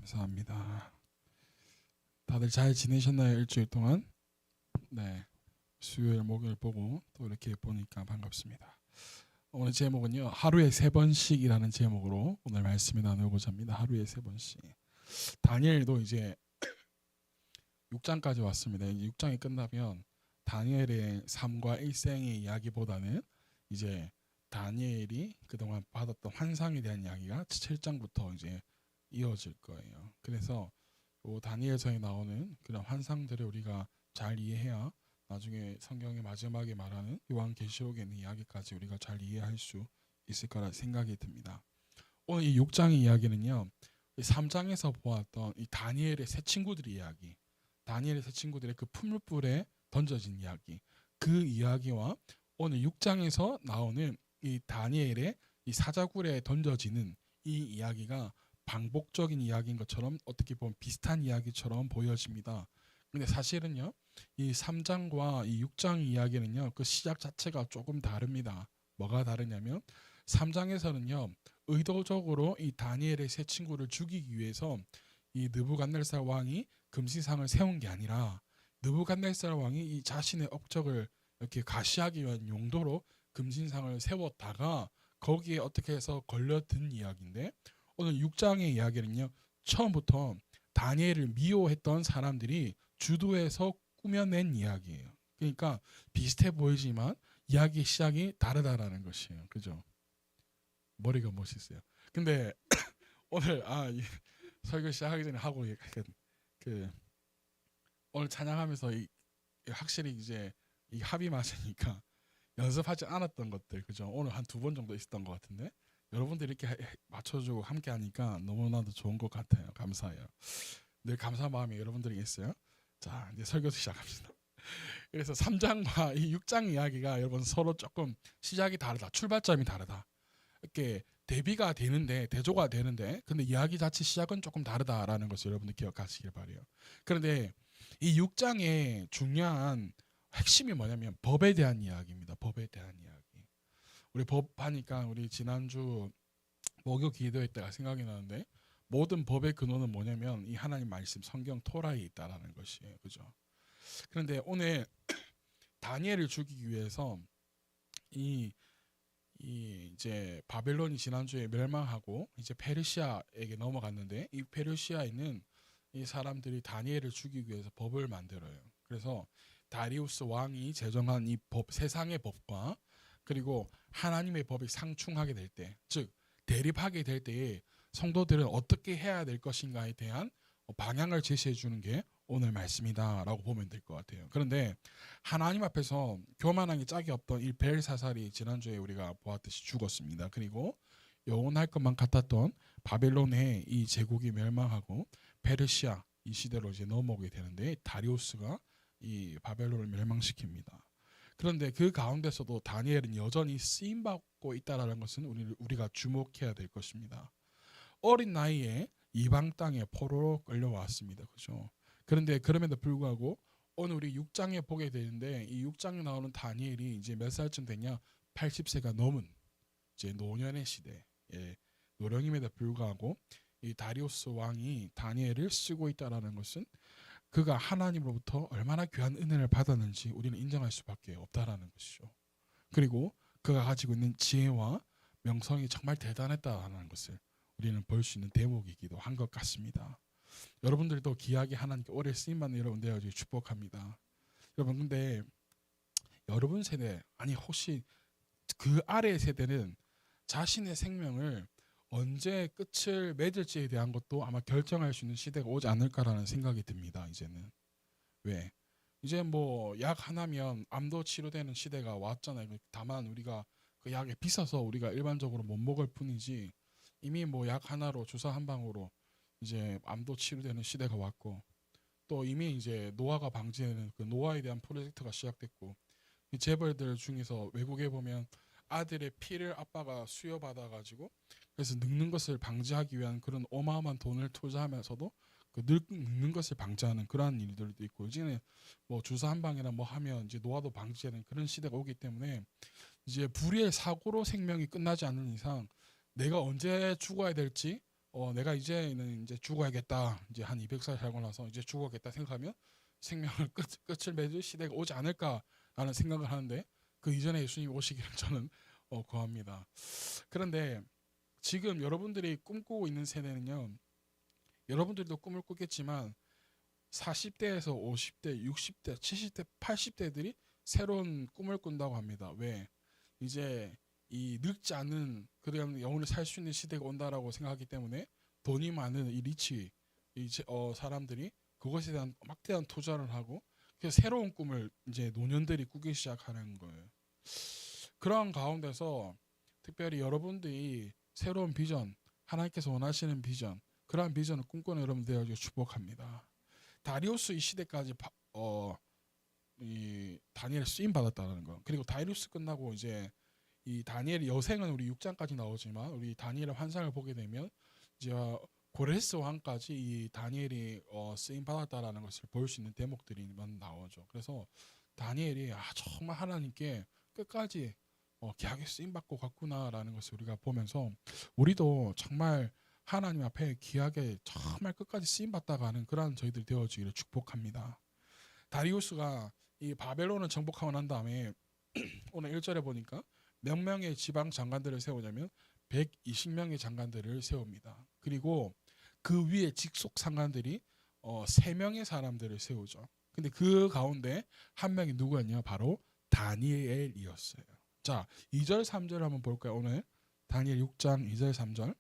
감사합니다. 다들 잘 지내셨나요? 일주일 동안? 네. 수요일, 목요일 보고 또 이렇게 보니까 반갑습니다. 오늘 제목은요. 하루에 3번씩이라는 제목으로 오늘 말씀을 나누고자 합니다. 하루에 3번씩. 다니엘도 이제 6장까지 왔습니다. 6장이 끝나면 다니엘의 삶과 일생의 이야기보다는 이제 다니엘이 그동안 받았던 환상에 대한 이야기가 7장부터 이제 이어질 거예요. 그래서 다니엘서에 나오는 그런 환상들을 우리가 잘 이해해야 나중에 성경의 마지막에 말하는 요한계시록에 있는 이야기까지 우리가 잘 이해할 수 있을 거라 생각이 듭니다. 오늘 이 6장의 이야기는요. 3장에서 보았던 이 다니엘의 세 친구들의 이야기, 다니엘의 세 친구들의 그 풀물불에 던져진 이야기, 그 이야기와 오늘 6장에서 나오는 이 다니엘의 이 사자굴에 던져지는 이 이야기가 반복적인 이야기인 것처럼 어떻게 보면 비슷한 이야기처럼 보여집니다. 근데 사실은요, 이 3장과 이 6장 이야기는요, 그 시작 자체가 조금 다릅니다. 뭐가 다르냐면 3장에서는요, 의도적으로 이 다니엘의 세 친구를 죽이기 위해서 이 느부갓네살 왕이 금시상을 세운 게 아니라 느부갓네살 왕이 이 자신의 업적을 이렇게 가시하기 위한 용도로 금신상을 세웠다가 거기에 어떻게 해서 걸려든 이야기인데, 오늘 6장의 이야기는요, 처음부터 다니엘을 미워했던 사람들이 주도해서 꾸며낸 이야기예요. 그러니까 비슷해 보이지만 이야기 시작이 다르다라는 것이에요. 그죠? 머리가 멋있어요. 근데 오늘 설교 시작하기 전에 하고 그 오늘 찬양하면서 확실히 이제 이 합이 맞으니까 연습하지 않았던 것들, 그죠? 오늘 한 2번 정도 있었던 것 같은데 여러분들 이렇게 맞춰주고 함께 하니까 너무나도 좋은 것 같아요. 감사해요. 늘 감사한 마음이 여러분들이 있어요. 자, 이제 설교 시작합시다. 그래서 3장과 이 6장 이야기가 여러분 서로 조금 시작이 다르다. 출발점이 다르다. 이렇게 대비가 되는데, 대조가 되는데, 근데 이야기 자체 시작은 조금 다르다라는 것을 여러분들 기억하시길 바래요. 그런데 이 6장의 중요한 핵심이 뭐냐면 법에 대한 이야기입니다. 법에 대한 이야기. 우리 법 하니까 우리 지난주 목요 기도회 때가 생각이 나는데, 모든 법의 근원은 뭐냐면 이 하나님 말씀 성경 토라에 있다라는 것이에요. 그죠? 그런데 오늘 다니엘을 죽이기 위해서 이 이제 바벨론이 지난주에 멸망하고 이제 페르시아에게 넘어갔는데, 이 페르시아에 있는 이 사람들이 다니엘을 죽이기 위해서 법을 만들어요. 그래서 다리우스 왕이 제정한 이 법, 세상의 법과 그리고 하나님의 법이 상충하게 될 때, 즉 대립하게 될 때에 성도들은 어떻게 해야 될 것인가에 대한 방향을 제시해 주는 게 오늘 말씀이다라고 보면 될 것 같아요. 그런데 하나님 앞에서 교만하기 짝이 없던 이 벨사살이 지난주에 우리가 보았듯이 죽었습니다. 그리고 영원할 것만 같았던 바벨론의 이 제국이 멸망하고 페르시아 이 시대로 이제 넘어오게 되는데, 다리우스가 이 바벨론을 멸망시킵니다. 그런데 그 가운데서도 다니엘은 여전히 쓰임 받고 있다라는 것은 우리가 주목해야 될 것입니다. 어린 나이에 이방 땅에 포로로 끌려왔습니다. 그죠? 그런데 그럼에도 불구하고 오늘 우리 6장에 보게 되는데, 이 6장에 나오는 다니엘이 이제 몇 살쯤 되냐? 80세가 넘은 이제 노년의 시대, 노령임에도 불구하고 이 다리우스 왕이 다니엘을 쓰고 있다라는 것은 그가 하나님으로부터 얼마나 귀한 은혜를 받았는지 우리는 인정할 수밖에 없다라는 것이죠. 그리고 그가 가지고 있는 지혜와 명성이 정말 대단했다라는 것을 우리는 볼 수 있는 대목이기도 한 것 같습니다. 여러분들도 귀하게 하나님께 오래 쓰임받는 여러분 되어주기 축복합니다. 여러분, 근데 여러분 세대, 아니 혹시 그 아래의 세대는 자신의 생명을 언제 끝을 맺을지에 대한 것도 아마 결정할 수 있는 시대가 오지 않을까라는 생각이 듭니다. 이제는. 왜? 이제 뭐 약 하나면 암도 치료되는 시대가 왔잖아요. 다만 우리가 그 약에 비싸서 우리가 일반적으로 못 먹을 뿐이지, 이미 뭐 약 하나로 주사 한 방으로 이제 암도 치료되는 시대가 왔고, 또 이미 이제 노화가 방지되는 그 노화에 대한 프로젝트가 시작됐고, 이 재벌들 중에서 외국에 보면 아들의 피를 아빠가 수여받아 가지고 그래서 늙는 것을 방지하기 위한 그런 어마어마한 돈을 투자하면서도 그 늙는 것을 방지하는 그러한 일들도 있고, 이제는 뭐 주사 한 방이나 뭐 하면 이제 노화도 방지되는 그런 시대가 오기 때문에 이제 불의의 사고로 생명이 끝나지 않는 이상 내가 언제 죽어야 될지 내가 이제는 이제 죽어야겠다. 이제 한 200살 살고 나서 이제 죽어야겠다 생각하면 생명을 끝을 맺을 시대가 오지 않을까라는 생각을 하는데 그 이전에 예수님 오시기를 저는 구합니다. 그런데 지금 여러분들이 꿈꾸고 있는 세대는요. 여러분들도 꿈을 꾸겠지만 40대에서 50대, 60대, 70대, 80대들이 새로운 꿈을 꾼다고 합니다. 왜? 이제 이 늙지 않는 그런 영혼을 살 수 있는 시대가 온다라고 생각하기 때문에 돈이 많은 이 리치 사람들이 그것에 대한 막대한 투자를 하고 그래서 새로운 꿈을 이제 노년들이 꾸기 시작하는 거예요. 그런 가운데서 특별히 여러분들이 새로운 비전, 하나님께서 원하시는 비전, 그러한 비전을 꿈꾸는 여러분 되어주고 축복합니다. 다리우스 이 시대까지 이 다니엘 쓰임 받았다는 거. 그리고 다리우스 끝나고 이제 이 다니엘의 여생은 우리 6장까지 나오지만 우리 다니엘의 환상을 보게 되면 이제 고레스 왕까지 이 다니엘이 쓰임 받았다라는 것을 볼 수 있는 대목들이 나오죠. 그래서 다니엘이 정말 하나님께 끝까지 귀하게 쓰임 받고 갔구나라는 것을 우리가 보면서 우리도 정말 하나님 앞에 귀하게 정말 끝까지 쓰임 받다 가는 그러한 저희들 되어지기를 축복합니다. 다리우스가 이 바벨론을 정복하고 난 다음에 오늘 1절에 보니까 몇 명의 지방 장관들을 세우냐면 120명의 장관들을 세웁니다. 그리고 그 위에 직속 장관들이 3명의 사람들을 세우죠. 근데 그 가운데 한 명이 누구였냐? 바로 다니엘이었어요. 자, 2절 3절 한번 볼까요? 오늘 다니엘 6장 2절 3절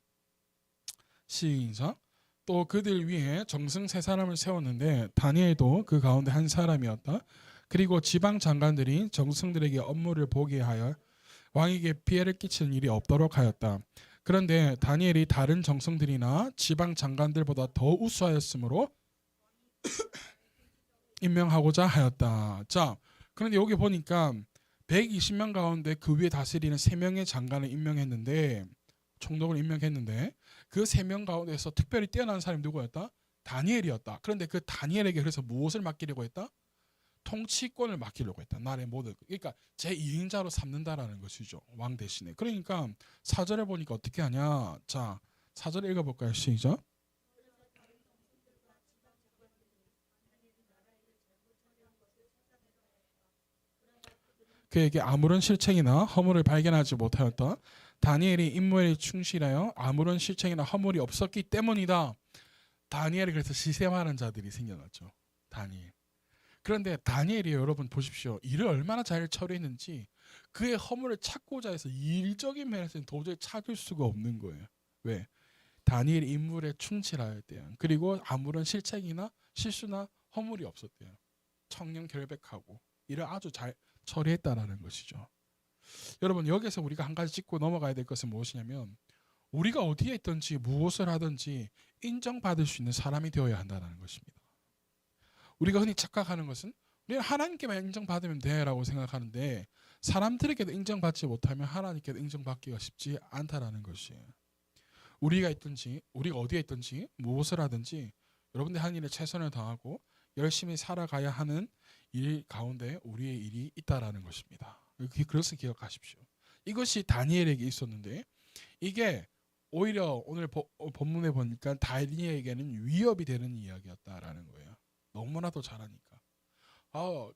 시작. 또 그들 위에 정승 3사람을 세웠는데 다니엘도 그 가운데 한 사람이었다. 그리고 지방 장관들이 정승들에게 업무를 보게 하여 왕에게 피해를 끼치는 일이 없도록 하였다. 그런데 다니엘이 다른 정승들이나 지방 장관들보다 더 우수하였으므로 임명하고자 하였다. 자, 그런데 여기 보니까 120명 가운데 그 위에 다스리는 3명의 장관을 임명했는데 총독을 임명했는데 그 3명 가운데서 특별히 뛰어난 사람이 누구였다? 다니엘이었다. 그런데 그 다니엘에게 그래서 무엇을 맡기려고 했다? 통치권을 맡기려고 했다. 나라의 모든. 그러니까 제2인자로 삼는다라는 것이죠. 왕 대신에. 그러니까 4절에 보니까 어떻게 하냐. 자, 4절 읽어볼까요? 시작. 그에게 아무런 실책이나 허물을 발견하지 못하였다. 다니엘이 임무에 충실하여 아무런 실책이나 허물이 없었기 때문이다. 다니엘이 그래서 시샘하는 자들이 생겨났죠. 다니엘. 그런데 다니엘이 여러분 보십시오. 일을 얼마나 잘 처리했는지 그의 허물을 찾고자 해서 일적인 면에서는 도저히 찾을 수가 없는 거예요. 왜? 다니엘이 임무에 충실하였대요. 그리고 아무런 실책이나 실수나 허물이 없었대요. 청렴 결백하고 일을 아주 잘 처리했다라는 것이죠. 여러분 여기서 우리가 한 가지 짚고 넘어가야 될 것은 무엇이냐면 우리가 어디에 있든지 무엇을 하든지 인정받을 수 있는 사람이 되어야 한다는 것입니다. 우리가 흔히 착각하는 것은 우리는 하나님께만 인정받으면 돼라고 생각하는데 사람들에게도 인정받지 못하면 하나님께도 인정받기가 쉽지 않다라는 것이에요. 우리가 있든지 우리가 어디에 있든지 무엇을 하든지 여러분들 한 일에 최선을 다하고 열심히 살아가야 하는 일 가운데 우리의 일이 있다라는 것입니다. 그것을 기억하십시오. 이것이 다니엘에게 있었는데 이게 오히려 오늘 본문에 보니까 다니엘에게는 위협이 되는 이야기였다라는 거예요. 너무나도 잘하니까.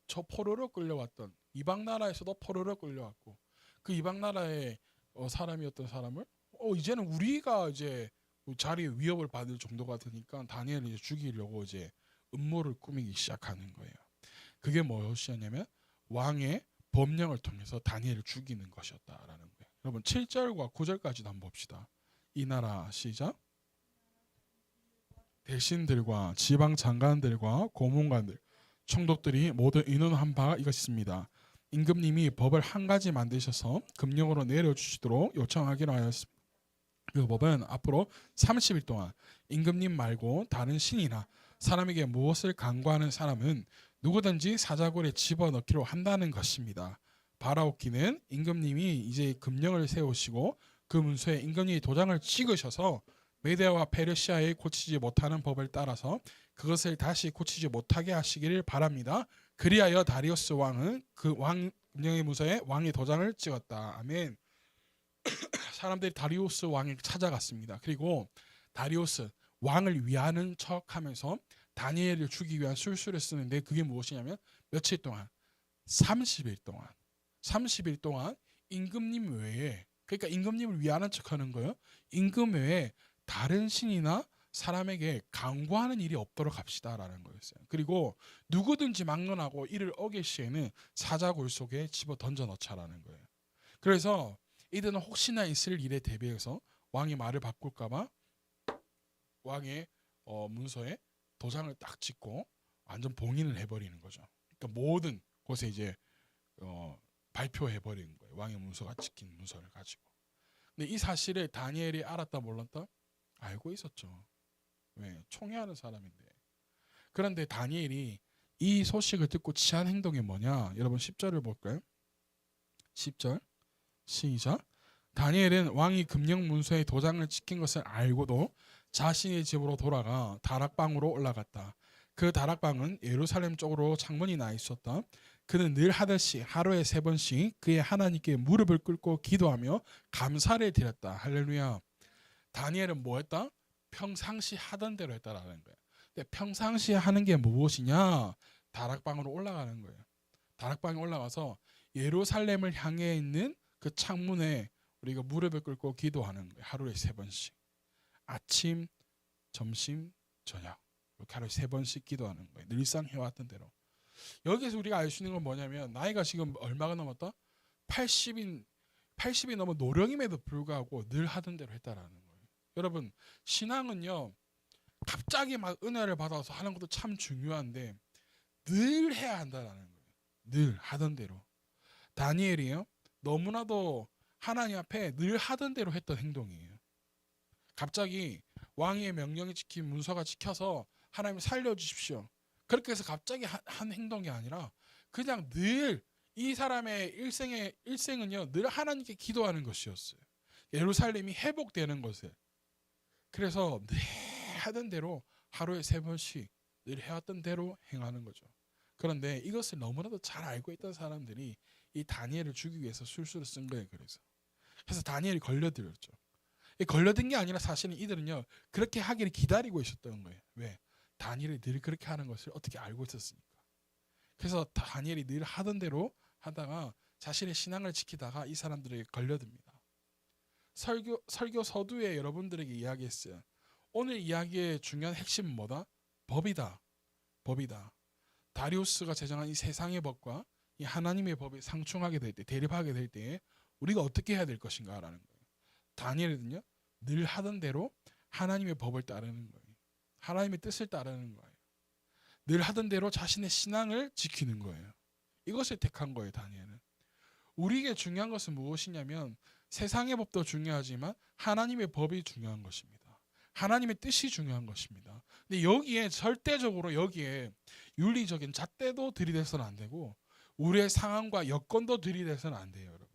저 포로로 끌려왔던 이방 나라에서도 포로로 끌려왔고 그 이방 나라의 사람이었던 사람을 이제는 우리가 이제 자리에 위협을 받을 정도가 되니까 다니엘을 이제 죽이려고 이제 음모를 꾸미기 시작하는 거예요. 그게 무엇이었냐면 왕의 법령을 통해서 다니엘을 죽이는 것이었다라는 거예요. 여러분 7절과 9절까지도 한번 봅시다. 이 나라 시작. 대신들과 지방 장관들과 고문관들, 총독들이 모두 의논한 바가 이것입니다. 임금님이 법을 한 가지 만드셔서 금령으로 내려주시도록 요청하기로 하였습니다. 그 법은 앞으로 30일 동안 임금님 말고 다른 신이나 사람에게 무엇을 간구하는 사람은 누구든지 사자굴에 집어넣기로 한다는 것입니다. 바라오키는 임금님이 이제 금령을 세우시고 그 문서에 임금님이 도장을 찍으셔서 메대아와 페르시아에 고치지 못하는 법을 따라서 그것을 다시 고치지 못하게 하시기를 바랍니다. 그리하여 다리우스 왕은 그 왕령의 문서에 왕의 도장을 찍었다. 아멘. 사람들이 다리우스 왕에게 찾아갔습니다. 그리고 다리우스 왕을 위하는 척하면서 다니엘을 죽이기 위한 술수를 쓰는데 그게 무엇이냐면 며칠 동안 30일 동안 30일 동안 임금님 외에 그러니까 임금님을 위하는 척하는 거예요. 임금 외에 다른 신이나 사람에게 강구하는 일이 없도록 합시다라는 거였어요. 그리고 누구든지 막론하고 이를 어길 시에는 사자굴 속에 집어 던져 넣자라는 거예요. 그래서 이들은 혹시나 있을 일에 대비해서 왕이 말을 바꿀까봐 왕의 문서에 도장을 딱 찍고 완전 봉인을 해버리는 거죠. 그러니까 모든 곳에 이제 발표해 버리는 거예요. 왕의 문서가 찍힌 문서를 가지고. 근데 이 사실을 다니엘이 알았다 몰랐다? 알고 있었죠. 왜? 총애하는 사람인데. 그런데 다니엘이 이 소식을 듣고 취한 행동이 뭐냐? 여러분 10절을 볼까요? 10절 시작. 다니엘은 왕이 금령 문서에 도장을 찍힌 것을 알고도 자신의 집으로 돌아가 다락방으로 올라갔다. 그 다락방은 예루살렘 쪽으로 창문이 나 있었다. 그는 늘 하듯이 하루에 3번씩 그의 하나님께 무릎을 꿇고 기도하며 감사를 드렸다. 할렐루야. 다니엘은 뭐 했다? 평상시 하던 대로 했다라는 거예요. 근데 평상시 하는 게 무엇이냐? 다락방으로 올라가는 거예요. 다락방에 올라가서 예루살렘을 향해 있는 그 창문에 우리가 무릎을 꿇고 기도하는 거예요. 하루에 3번씩. 아침, 점심, 저녁. 이렇게 하루에 3번씩 기도하는 거예요. 늘상 해왔던 대로. 여기서 우리가 알 수 있는 건 뭐냐면 나이가 지금 얼마가 넘었다? 80이 넘은 노령임에도 불구하고 늘 하던 대로 했다라는 거예요. 여러분 신앙은요 갑자기 막 은혜를 받아서 하는 것도 참 중요한데 늘 해야 한다라는 거예요. 늘 하던 대로. 다니엘이요 너무나도 하나님 앞에 늘 하던 대로 했던 행동이에요. 갑자기 왕의 명령이 찍힌 문서가 찍혀서 하나님 살려주십시오. 그렇게 해서 갑자기 한 행동이 아니라 그냥 늘 이 사람의 일생은요 늘 하나님께 기도하는 것이었어요. 예루살렘이 회복되는 것을. 그래서 늘 하던 대로 하루에 3번씩 늘 해왔던 대로 행하는 거죠. 그런데 이것을 너무나도 잘 알고 있던 사람들이 이 다니엘을 죽이기 위해서 술수를 쓴 거예요. 그래서 다니엘이 걸려들었죠. 걸려든 게 아니라 사실은 이들은요 그렇게 하기를 기다리고 있었던 거예요. 왜? 다니엘이 늘 그렇게 하는 것을 어떻게 알고 있었으니까. 그래서 다니엘이 늘 하던 대로 하다가 자신의 신앙을 지키다가 이 사람들에게 걸려듭니다. 설교 서두에 여러분들에게 이야기했어요. 오늘 이야기의 중요한 핵심은 뭐다? 법이다. 다리우스가 제정한 이 세상의 법과 이 하나님의 법이 상충하게 될 때, 대립하게 될 때 우리가 어떻게 해야 될 것인가라는 거예요. 다니엘은요 늘 하던 대로 하나님의 법을 따르는 거예요. 하나님의 뜻을 따르는 거예요. 늘 하던 대로 자신의 신앙을 지키는 거예요. 이것을 택한 거예요. 다니엘은. 우리에게 중요한 것은 무엇이냐면 세상의 법도 중요하지만 하나님의 법이 중요한 것입니다. 하나님의 뜻이 중요한 것입니다. 근데 여기에 절대적으로 여기에 윤리적인 잣대도 들이대서는 안 되고 우리의 상황과 여건도 들이대서는 안 돼요. 여러분.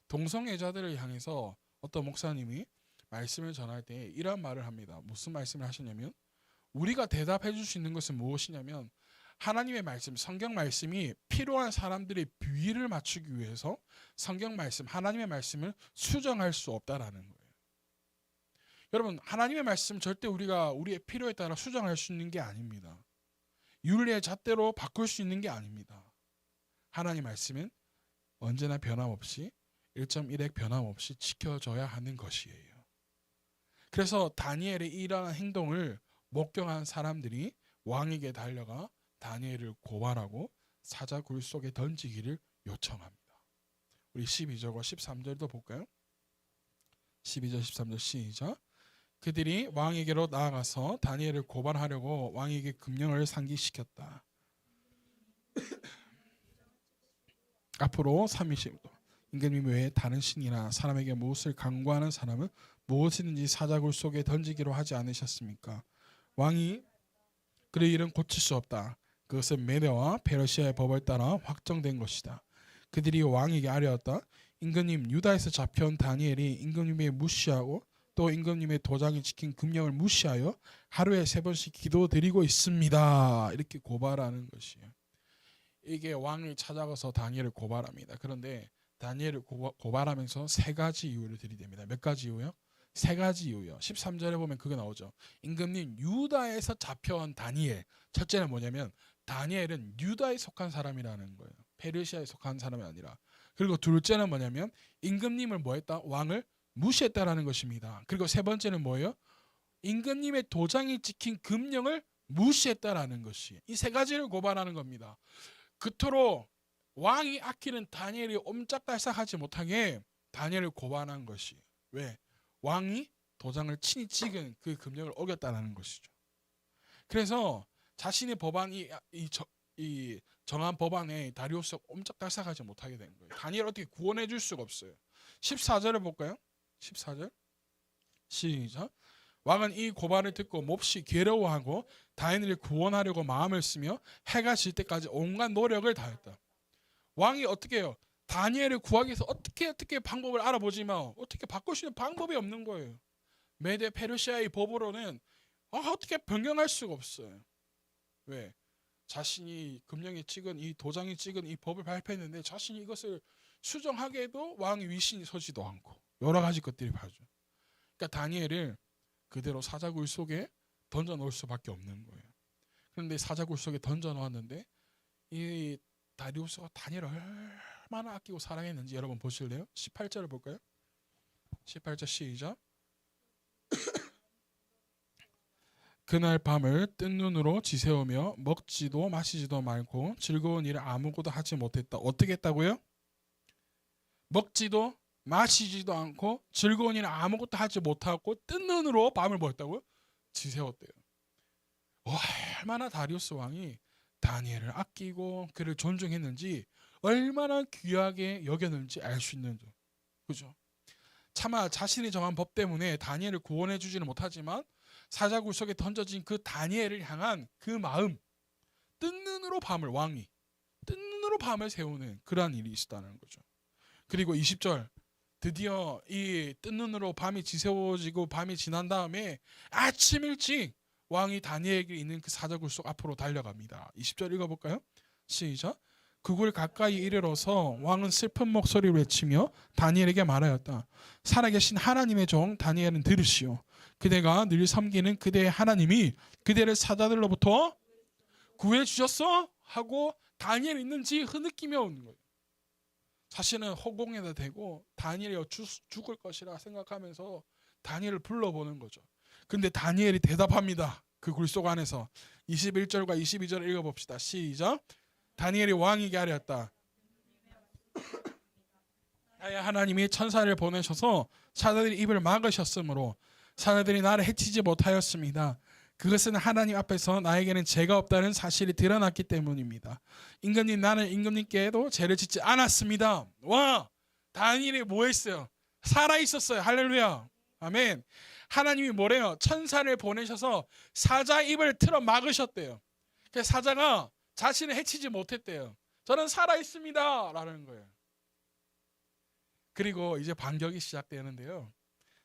동성애자들을 향해서 어떤 목사님이 말씀을 전할 때 이런 말을 합니다. 무슨 말씀을 하시냐면 우리가 대답해 줄 수 있는 것은 무엇이냐면 하나님의 말씀, 성경 말씀이 필요한 사람들의 비위를 맞추기 위해서 성경 말씀, 하나님의 말씀을 수정할 수 없다라는 거예요. 여러분 하나님의 말씀 절대 우리가 우리의 필요에 따라 수정할 수 있는 게 아닙니다. 윤리의 잣대로 바꿀 수 있는 게 아닙니다. 하나님 말씀은 언제나 변함없이 1.1핵 변함없이 지켜져야 하는 것이에요. 그래서 다니엘의 이러한 행동을 목격한 사람들이 왕에게 달려가 다니엘을 고발하고 사자굴 속에 던지기를 요청합니다. 우리 12절과 13절도 볼까요? 12절 13절 시작. 그들이 왕에게로 나아가서 다니엘을 고발하려고 왕에게 금령을 상기시켰다. 앞으로 30도 임금님 외에 다른 신이나 사람에게 무엇을 강구하는 사람은 무엇이든지 사자굴 속에 던지기로 하지 않으셨습니까? 왕이 그의 일은 고칠 수 없다. 그것은 메대와 페르시아의 법을 따라 확정된 것이다. 그들이 왕에게 아뢰었다. 임금님, 유다에서 잡혀온 다니엘이 임금님의 무시하고 또 임금님의 도장이 찍힌 금령을 무시하여 하루에 3번씩 기도드리고 있습니다. 이렇게 고발하는 것이에요. 이게 왕을 찾아가서 다니엘을 고발합니다. 그런데 다니엘을 고발하면서 3가지 이유를 들이댑니다. 몇 가지 이유요? 세 가지 이유요. 13절에 보면 그게 나오죠. 임금님, 유다에서 잡혀온 다니엘. 첫째는 뭐냐면 다니엘은 유다에 속한 사람이라는 거예요. 페르시아에 속한 사람이 아니라. 그리고 둘째는 뭐냐면 임금님을 뭐했다? 왕을 무시했다라는 것입니다. 그리고 세 번째는 뭐예요? 임금님의 도장이 찍힌 금령을 무시했다라는 것이, 이 세 가지를 고발하는 겁니다. 그토록 왕이 아끼는 다니엘이 옴짝달싹하지 못하게 다니엘을 고발한 것이, 왜? 왕이 도장을 친히 찍은 그 금령을 어겼다는 것이죠. 그래서 자신의 법안이 이 정한 법안에 다리우스가 옴짝달싹하지 못하게 된 거예요. 다니엘 어떻게 구원해 줄 수가 없어요. 14절을 볼까요? 14절 시작. 왕은 이 고발을 듣고 몹시 괴로워하고 다니엘을 구원하려고 마음을 쓰며 해가 질 때까지 온갖 노력을 다했다. 왕이 어떻게 해요? 다니엘을 구하기 위해서 어떻게 방법을 알아보지만 어떻게 바꿀 수 있는 방법이 없는 거예요. 메데 페르시아의 법으로는 어떻게 변경할 수가 없어요. 왜? 자신이 금령에 찍은 이 도장이 찍은 이 법을 발표했는데 자신이 이것을 수정하게도 왕의 위신이 서지도 않고 여러 가지 것들이 봐죠. 그러니까 다니엘을 그대로 사자굴 속에 던져 놓을 수밖에 없는 거예요. 그런데 사자굴 속에 던져 놓았는데 이 다리우스가 다니엘을 얼마나 아끼고 사랑했는지 여러분 보실래요? 18절을 볼까요? 18절 시작. 그날 밤을 뜬 눈으로 지새우며 먹지도 마시지도 말고 즐거운 일을 아무것도 하지 못했다. 어떻게 했다고요? 먹지도 마시지도 않고 즐거운 일을 아무것도 하지 못하고 뜬 눈으로 밤을 뭐 했다고요? 지새웠대요. 얼마나 다리우스 왕이 다니엘을 아끼고 그를 존중했는지, 얼마나 귀하게 여겼는지 알 수 있는 점. 그죠? 차마 자신이 정한 법 때문에 다니엘을 구원해 주지는 못하지만 사자굴 속에 던져진 그 다니엘을 향한 그 마음, 뜬 눈으로 밤을, 왕이 뜬 눈으로 밤을 세우는 그러한 일이 있었다는 거죠. 그리고 20절, 드디어 이 뜬 눈으로 밤이 지새워지고 밤이 지난 다음에 아침 일찍 왕이 다니엘에게 있는 그 사자굴 속 앞으로 달려갑니다. 20절 읽어볼까요? 시작. 그굴 가까이 이르러서 왕은 슬픈 목소리로 외치며 다니엘에게 말하였다. 살아계신 하나님의 종 다니엘은 들으시오. 그대가 늘 섬기는 그대의 하나님이 그대를 사자들로부터 구해주셨어? 하고 다니엘 있는지 흐느끼며 오는 거예요. 자신은 허공에다 대고 다니엘이 죽을 것이라 생각하면서 다니엘을 불러보는 거죠. 근데 다니엘이 대답합니다. 그 굴속 안에서 21절과 22절을 읽어봅시다. 시작. 다니엘이 왕에게 아뢰었다. 나의 하나님이 천사를 보내셔서 사자들의 입을 막으셨으므로 사자들이 나를 해치지 못하였습니다. 그것은 하나님 앞에서 나에게는 죄가 없다는 사실이 드러났기 때문입니다. 임금님, 나는 임금님께도 죄를 짓지 않았습니다. 와, 다니엘이 뭐 했어요? 살아 있었어요. 할렐루야. 아멘. 하나님이 뭐래요? 천사를 보내셔서 사자 입을 틀어 막으셨대요. 그래서 사자가 자신을 해치지 못했대요. 저는 살아 있습니다. 라는 거예요. 그리고 이제 반격이 시작되는데요.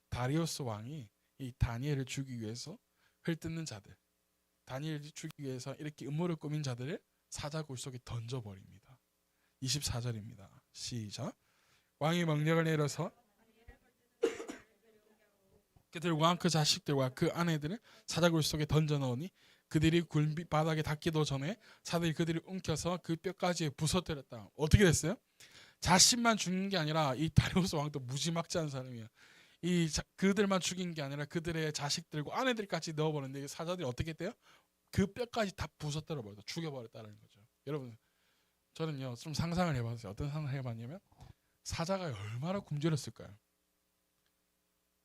다리우스 왕이 이 다니엘을 죽이기 위해서 흘뜯는 자들, 다니엘을 죽이기 위해서 이렇게 음모를 꾸민 자들을 사자굴 속에 던져버립니다. 24절입니다. 시작. 왕이 명령을 내려서 그들과 그 자식들과 그 아내들을 사자굴 속에 던져 넣으니 그들이 굴 바닥에 닿기도 전에 사들이 그들을 움켜서 그 뼈까지 부서뜨렸다. 어떻게 됐어요? 자신만 죽는 게 아니라 이 다리우스 왕도 무지막지한 사람이에요. 그들만 죽인 게 아니라 그들의 자식들과 아내들까지 넣어버렸는데 사자들이 어떻게 했대요? 그 뼈까지 다 부서뜨려 버렸다. 죽여버렸다는 거죠. 여러분, 저는요 좀 상상을 해봤어요. 어떤 상상을 해봤냐면 사자가 얼마나 굶주렸을까요?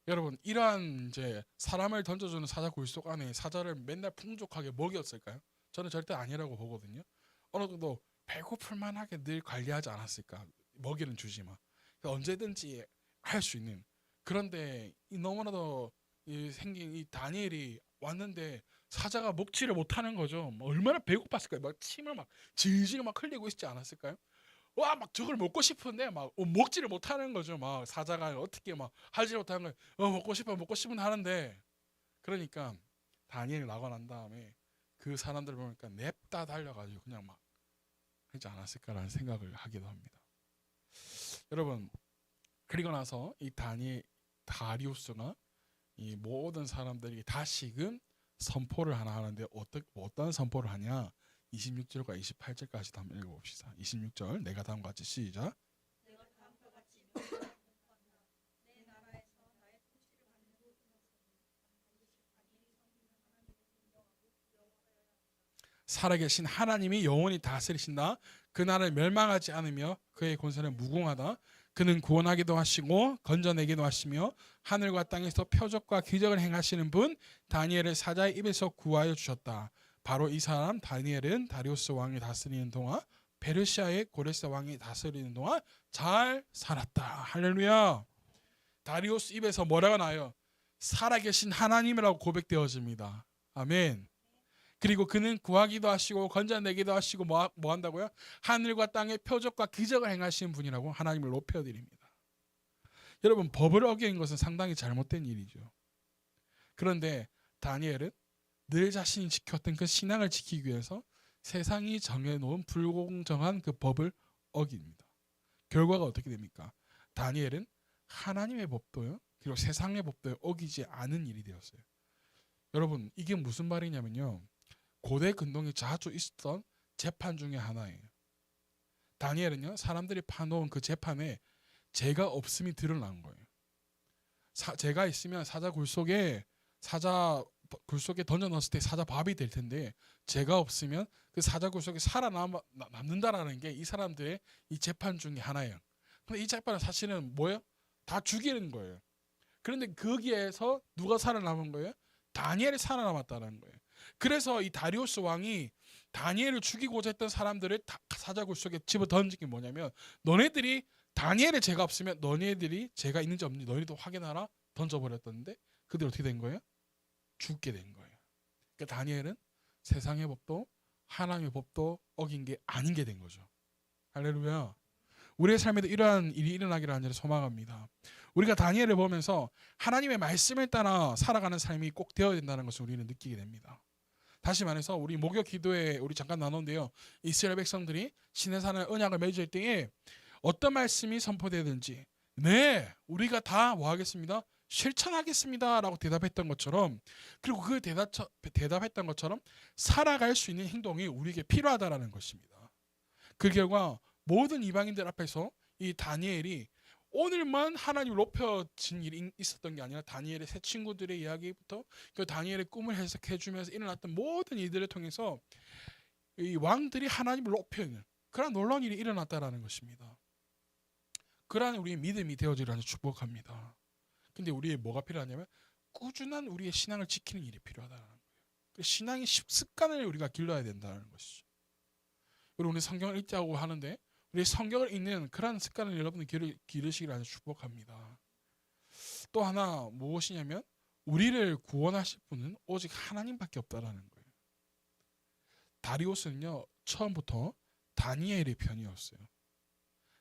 여러분, 이러한 이제 사람을 던져주는 사자 굴속 안에 사자를 맨날 풍족하게 먹였을까요? 저는 절대 아니라고 보거든요. 어느 정도 배고플 만하게 늘 관리하지 않았을까? 먹이는 주지만 언제든지 할 수 있는. 그런데 너무나도 생긴 이 다니엘이 왔는데 사자가 먹지를 못하는 거죠. 얼마나 배고팠을까요? 막 침을 막 질질 막 흘리고 있지 않았을까요? 와, 막 저걸 먹고 싶은데 막 먹지를 못하는 거죠. 막 사자가 어떻게 막 하지 못하는 거예요. 먹고 싶은 하는데, 그러니까 다니엘이 나고 난 다음에 그 사람들 보니까 냅다 달려가지고 그냥 막 하지 않았을까라는 생각을 하기도 합니다. 여러분, 그리고 나서 이 다리우스가 이 모든 사람들이 다시금 선포를 하나 하는데 어떤 선포를 하냐? 26절과 28절까지 한번 읽어봅시다. 26절 내가 다음과 같이 시작. 살아계신 하나님이 영원히 다스리신다. 그 나라를 멸망하지 않으며 그의 권세는 무궁하다. 그는 구원하기도 하시고 건져내기도 하시며 하늘과 땅에서 표적과 기적을 행하시는 분 다니엘을 사자의 입에서 구하여 주셨다. 바로 이 사람 다니엘은 다리우스 왕이 다스리는 동안 페르시아의 고레스 왕이 다스리는 동안 잘 살았다. 할렐루야. 다리우스 입에서 뭐라고 나요? 살아계신 하나님이라고 고백되어집니다. 아멘. 그리고 그는 구하기도 하시고 건져내기도 하시고 뭐 한다고요? 하늘과 땅의 표적과 기적을 행하시는 분이라고 하나님을 높여드립니다. 여러분, 법을 어긴 것은 상당히 잘못된 일이죠. 그런데 다니엘은 늘 자신이 지켰던 그 신앙을 지키기 위해서 세상이 정해놓은 불공정한 그 법을 어깁니다. 결과가 어떻게 됩니까? 다니엘은 하나님의 법도요, 그리고 세상의 법도요 어기지 않은 일이 되었어요. 여러분, 이게 무슨 말이냐면요, 고대 근동에 자주 있었던 재판 중에 하나예요. 다니엘은요, 사람들이 파놓은 그 재판에 죄가 없음이 드러난 거예요. 죄가 있으면 사자 굴속에 던져 넣었을 때 사자 밥이 될 텐데, 죄가 없으면 그 사자 굴속에 살아남는다라는 게 이 사람들의 이 재판 중에 하나예요. 근데 이 재판은 사실은 뭐예요? 다 죽이는 거예요. 그런데 거기에서 누가 살아남은 거예요? 다니엘이 살아남았다는 거예요. 그래서 이 다리우스 왕이 다니엘을 죽이고자 했던 사람들을 사자굴 속에 집어 던진 게 뭐냐면, 너네들이 다니엘의 죄가 없으면 너네들이 죄가 있는지 없는지 너희도 확인하라 던져버렸던데, 그들이 어떻게 된 거예요? 죽게 된 거예요. 그러니까 다니엘은 세상의 법도 하나님의 법도 어긴 게 아닌 게 된 거죠. 할렐루야. 우리의 삶에도 이러한 일이 일어나기를 간절히 소망합니다. 우리가 다니엘을 보면서 하나님의 말씀에 따라 살아가는 삶이 꼭 되어야 된다는 것을 우리는 느끼게 됩니다. 다시 말해서 우리 목요 기도에 우리 잠깐 나눴는데요, 이스라엘 백성들이 시내산의 언약을 맺을 때에 어떤 말씀이 선포되든지 네, 우리가 다 뭐 하겠습니다? 실천하겠습니다 라고 대답했던 것처럼, 그리고 그 대답했던 것처럼 살아갈 수 있는 행동이 우리에게 필요하다는 것입니다. 그 결과 모든 이방인들 앞에서 이 다니엘이 오늘만 하나님을 높여진 일이 있었던 게 아니라 다니엘의 새 친구들의 이야기부터 그 다니엘의 꿈을 해석해주면서 일어났던 모든 일들을 통해서 이 왕들이 하나님을 높이는 그런 놀라운 일이 일어났다는 것입니다. 그러한 우리의 믿음이 되어지라는 축복합니다. 근데 우리의 뭐가 필요하냐면 꾸준한 우리의 신앙을 지키는 일이 필요하다는 거예요. 신앙의 습관을 우리가 길러야 된다는 것이죠. 우리 성경을 읽자고 하는데 우리 성경을 읽는 그런 습관을 여러분들 기르시기를 아주 축복합니다. 또 하나 무엇이냐면 우리를 구원하실 분은 오직 하나님밖에 없다라는 거예요. 다리우스는요, 처음부터 다니엘의 편이었어요.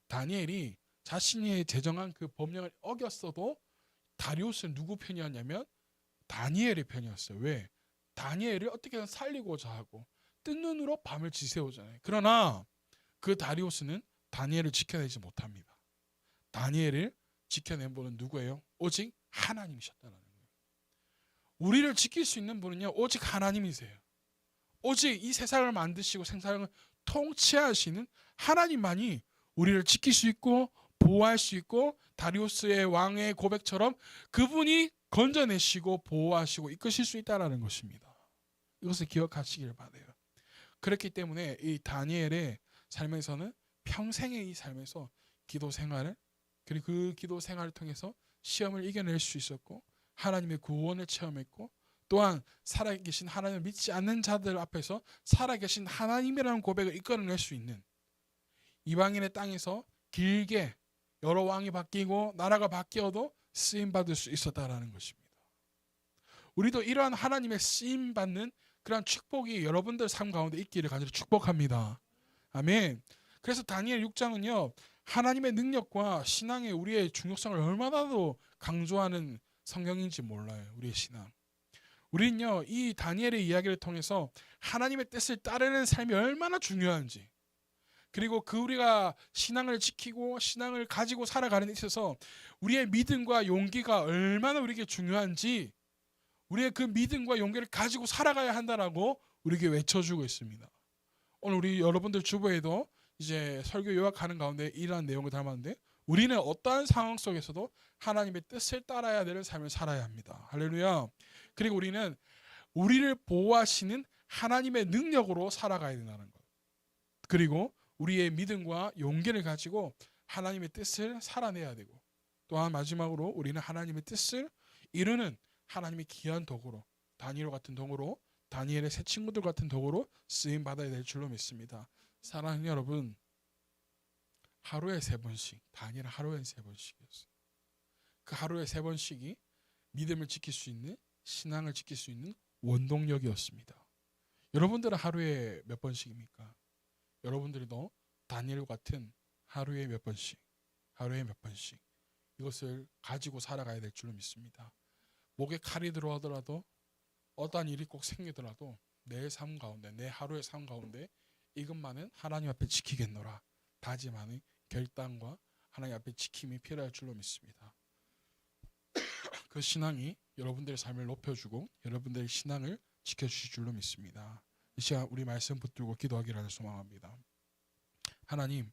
다니엘이 자신이 제정한 그 법령을 어겼어도 다리우스는 누구 편이었냐면 다니엘의 편이었어요. 왜? 다니엘을 어떻게든 살리고자 하고 뜬 눈으로 밤을 지새우잖아요. 그러나 그 다리우스는 다니엘을 지켜내지 못합니다. 다니엘을 지켜낸 분은 누구예요? 오직 하나님이셨다는 거예요. 우리를 지킬 수 있는 분은요, 오직 하나님이세요. 오직 이 세상을 만드시고 세상을 통치하시는 하나님만이 우리를 지킬 수 있고 보호할 수 있고, 다리우스의 왕의 고백처럼 그분이 건져내시고 보호하시고 이끄실 수 있다는 것입니다. 이것을 기억하시길 바라요. 그렇기 때문에 이 다니엘의 삶에서는 평생의 이 삶에서 기도 생활을, 그리고 그 기도 생활을 통해서 시험을 이겨낼 수 있었고 하나님의 구원을 체험했고, 또한 살아계신 하나님을 믿지 않는 자들 앞에서 살아계신 하나님이라는 고백을 이끌어낼 수 있는, 이방인의 땅에서 길게 여러 왕이 바뀌고 나라가 바뀌어도 쓰임받을 수 있었다라는 것입니다. 우리도 이러한 하나님의 쓰임받는 그러한 축복이 여러분들 삶 가운데 있기를 간절히 축복합니다. 아멘. 그래서 다니엘 6장은요, 하나님의 능력과 신앙의 우리의 중요성을 얼마나도 강조하는 성경인지 몰라요. 우리의 신앙. 우리는요, 이 다니엘의 이야기를 통해서 하나님의 뜻을 따르는 삶이 얼마나 중요한지, 그리고 그 우리가 신앙을 지키고 신앙을 가지고 살아가는 데 있어서 우리의 믿음과 용기가 얼마나 우리에게 중요한지 우리의 그 믿음과 용기를 가지고 살아가야 한다라고 우리에게 외쳐주고 있습니다. 오늘 우리 여러분들 주보에도 이제 설교 요약하는 가운데 이러한 내용을 담았는데 우리는 어떠한 상황 속에서도 하나님의 뜻을 따라야 되는 삶을 살아야 합니다. 할렐루야. 그리고 우리는 우리를 보호하시는 하나님의 능력으로 살아가야 된다는 것. 그리고 우리의 믿음과 용기를 가지고 하나님의 뜻을 살아내야 되고 또한 마지막으로 우리는 하나님의 뜻을 이루는 하나님의 귀한 도구로 다니엘 같은 도구로 다니엘의 새 친구들 같은 도구로 쓰임 받아야 될 줄로 믿습니다. 사랑하는 여러분, 하루에 3번씩 다니엘 하루에 3번씩이었어요. 그 하루에 3번씩이 믿음을 지킬 수 있는 신앙을 지킬 수 있는 원동력이었습니다. 여러분들은 하루에 몇 번씩입니까? 여러분들도 다니엘 같은 하루에 몇 번씩 이것을 가지고 살아가야 될 줄로 믿습니다. 목에 칼이 들어오더라도 어떠한 일이 꼭 생기더라도 내 삶 가운데 내 하루의 삶 가운데 이것만은 하나님 앞에 지키겠노라 다짐하는 결단과 하나님 앞에 지킴이 필요할 줄로 믿습니다. 그 신앙이 여러분들의 삶을 높여주고 여러분들의 신앙을 지켜주실 줄로 믿습니다. 이 시간 우리 말씀 붙들고 기도하기를 소망합니다. 하나님,